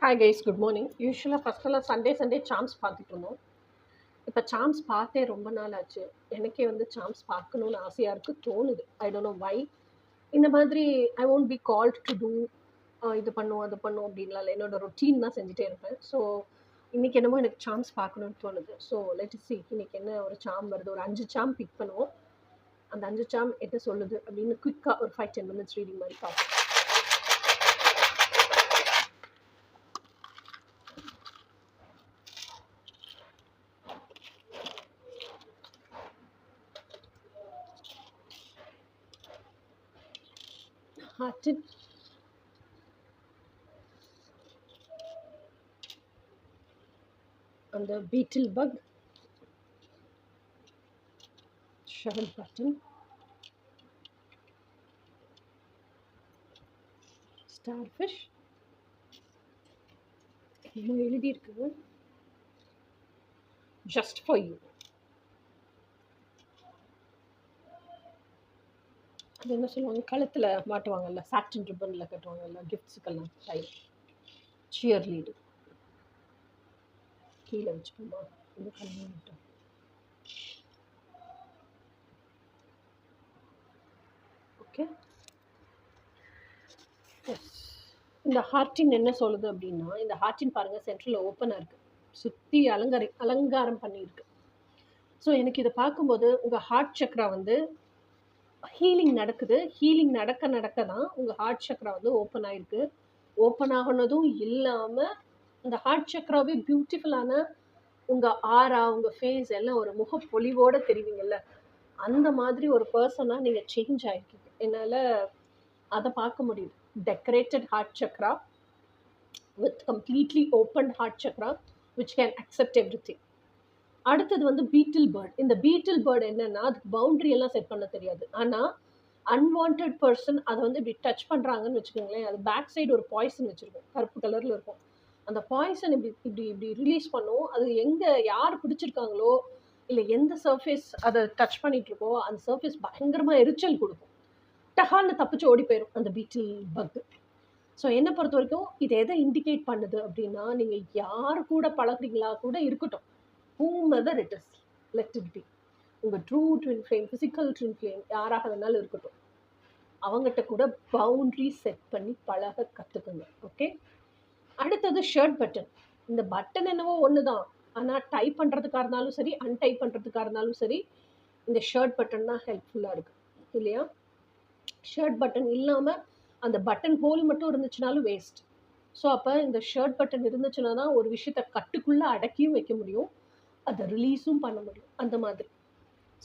Hi guys, good morning. யூஸ்வலாக ஃபஸ்ட்டெல்லாம் Sunday Sam's பார்த்துட்டு இருந்தோம். இப்போ சாம்ஸ் பார்த்தே ரொம்ப நாள் ஆச்சு. எனக்கே வந்து சாம்ஸ் பார்க்கணுன்னு ஆசையாக இருக்குது, தோணுது. I don't know why. இந்த மாதிரி I won't be called to do இது பண்ணும் அது பண்ணும் அப்படின்லாம் இல்லை. என்னோட ரொட்டீன் தான் செஞ்சுட்டே இருப்பேன். ஸோ இன்றைக்கி என்னமோ எனக்கு சாம்ஸ் பார்க்கணுன்னு தோணுது. ஸோ லெட் சி இன்றைக்கி என்ன ஒரு சாம் வருது. ஒரு 5 சாம் பிக் பண்ணுவோம். அந்த 5 சாம் என்ன சொல்லுது அப்படின்னு குயிக்காக ஒரு 5-10 minutes ரீடிங் மாதிரி பார்ப்போம். ஹார்ட்டின் அந்த பீட்டில் பக், ஷவல் பட்டன், ஸ்டார்ஃபிஷ், என்ன எழுதியிருக்கு, ஜஸ்ட் ஃபார் யூ. அது என்ன சொல்லுவாங்க, கழுத்தில் மாட்டுவாங்கல்ல, சாட்டின் ரிப்பனில் கட்டுவாங்கல்ல கிஃப்ட்ஸுக்கெல்லாம் டைம். சியர் லீடு கீழே வச்சுக்கோமா, இது கல்விட்டோம். ஓகே, இந்த ஹார்ட்டின் என்ன சொல்லுது அப்படின்னா, இந்த ஹார்ட்டின் பாருங்கள் சென்ட்ரலில் ஓப்பனாக இருக்குது, சுற்றி அலங்காரம் பண்ணியிருக்கு. ஸோ எனக்கு இதை பார்க்கும்போது உங்கள் ஹார்ட் சக்ரா வந்து ஹீலிங் நடக்குது. ஹீலிங் நடக்க தான் உங்கள் ஹார்ட் சக்ரா வந்து ஓப்பன் ஆகிருக்கு. ஓப்பன் ஆகினதும் இல்லாமல் இந்த ஹார்ட் சக்ராவே பியூட்டிஃபுல்லான உங்கள் ஆரா, உங்கள் ஃபேஸ் எல்லாம் ஒரு முகப்பொலிவோடு தெரிவிங்கள்ல, அந்த மாதிரி ஒரு பர்சனாக நீங்கள் சேஞ்ச் ஆகிருக்கீங்க. என்னால் அதை பார்க்க முடியுது. Decorated heart chakra with completely open heart chakra which can accept everything. அடுத்தது வந்து பீட்டில் பேர்ட். இந்த பீட்டில் பேர்ட் என்னன்னா, அதுக்கு பவுண்ட்ரி எல்லாம் செட் பண்ண தெரியாது. ஆனால் அன்வான்ட் பர்சன் அதை வந்து இப்படி டச் பண்ணுறாங்கன்னு வச்சுக்கோங்களேன், அது பேக் சைடு ஒரு பாய்சன் வச்சுருக்கும், கருப்பு கலரில் இருக்கும். அந்த பாய்சன் இப்படி இப்படி இப்படி ரிலீஸ் பண்ணும். அது எங்கே யார் பிடிச்சிருக்காங்களோ இல்லை எந்த சர்ஃபேஸ் அதை டச் பண்ணிகிட்ருக்கோ அந்த சர்ஃபேஸ் பயங்கரமாக எரிச்சல் கொடுக்கும். டஹால்னு தப்பிச்சு ஓடி போயிடும் அந்த பீட்டில் பக்கு. ஸோ என்னை பொறுத்த வரைக்கும் இது எதை இண்டிகேட் பண்ணுது அப்படின்னா, நீங்கள் யார் கூட பழகுறீங்களா கூட இருக்கட்டும், whomever it is, let it be. உங்கள் true twin flame, physical twin flame யாராக வேணாலும் இருக்கட்டும், அவங்ககிட்ட கூட பவுண்ட்ரி செட் பண்ணி பழக கற்றுக்குங்க. ஓகே, அடுத்தது ஷர்ட் பட்டன். இந்த பட்டன் என்னவோ ஒன்று தான், ஆனால் டைப் பண்ணுறதுக்காக இருந்தாலும் சரி, அன்டைப் பண்ணுறதுக்காக இருந்தாலும் சரி, இந்த ஷர்ட் பட்டன் தான் ஹெல்ப்ஃபுல்லாக இருக்குது இல்லையா? ஷர்ட் பட்டன் இல்லாமல் அந்த பட்டன் ஹோல் மட்டும் இருந்துச்சுனாலும் வேஸ்ட். ஸோ அப்போ இந்த ஷர்ட் பட்டன் இருந்துச்சுன்னா தான் ஒரு விஷயத்தை கட்டுக்குள்ளே அடக்கியும் வைக்க முடியும், அதை ரிலீஸும் பண்ண முடியும், அந்த மாதிரி.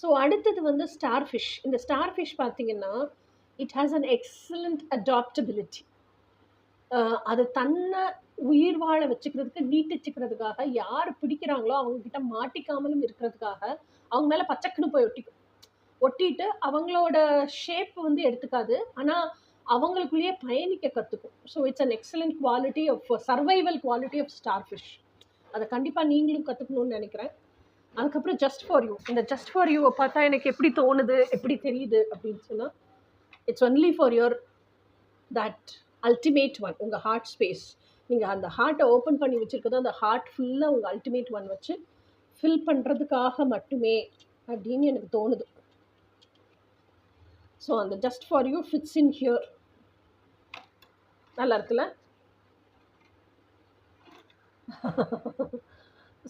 ஸோ அடுத்தது வந்து ஸ்டார்ஃபிஷ். இந்த ஸ்டார்ஃபிஷ் பார்த்தீங்கன்னா it has an excellent adaptability. அது தன்னை உயிர் வாழ வச்சுக்கிறதுக்கு, நீட்டிச்சுக்கிறதுக்காக, யார் பிடிக்கிறாங்களோ அவங்கக்கிட்ட மாட்டிக்காமலும் இருக்கிறதுக்காக அவங்க மேலே பச்சக்குன்னு போய் ஒட்டிட்டு அவங்களோட ஷேப் வந்து எடுத்துக்காது, ஆனால் அவங்களுக்குள்ளேயே பயணிக்க கற்றுக்கும். So it's an excellent quality of survival quality of starfish. அதை கண்டிப்பாக நீங்களும் கற்றுக்கணும்னு நினைக்கிறேன். அதுக்கப்புறம் ஜஸ்ட் ஃபார் யூ. இந்த ஜஸ்ட் ஃபார் யூவை பார்த்தா எனக்கு எப்படி தோணுது, எப்படி தெரியுது அப்படின்னு சொன்னால், it's only for your that ultimate one. உங்கள் ஹார்ட் ஸ்பேஸ், நீங்கள் அந்த ஹார்ட்டை ஓப்பன் பண்ணி வச்சுருக்கதோ அந்த ஹார்ட் ஃபுல்லாக உங்கள் அல்டிமேட் ஒன் வச்சு ஃபில் பண்ணுறதுக்காக மட்டுமே அப்படின்னு எனக்கு தோணுது. ஸோ அந்த just for you fits in here. நல்லா இருக்குல்ல?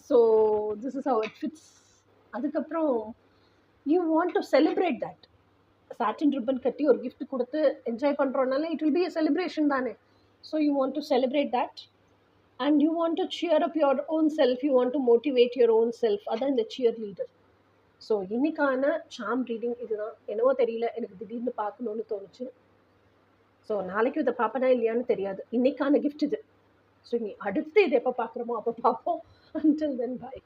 So this is how it fits. அதுக்கப்புறம் you want to celebrate that. Satin ribbon கட்டி ஒரு கிஃப்ட் கொடுத்து என்ஜாய் பண்ணுறோன்னால it will be a celebration தானே. So you want to celebrate that and you want to cheer up your own self, you want to motivate your own self. அதான் இந்த shear leader. So இன்றைக்கான சாம் reading இதுதான். என்னவோ தெரியல, எனக்கு திடீர்னு பார்க்கணுன்னு தோணுச்சு. ஸோ நாளைக்கு இதை பார்ப்பனா இல்லையான்னு தெரியாது. இன்றைக்கான கிஃப்ட் இது. ஸோ நீ அடுத்து இதை எப்போ பார்க்குறோமோ அப்போ பார்ப்போம். Until then, bye.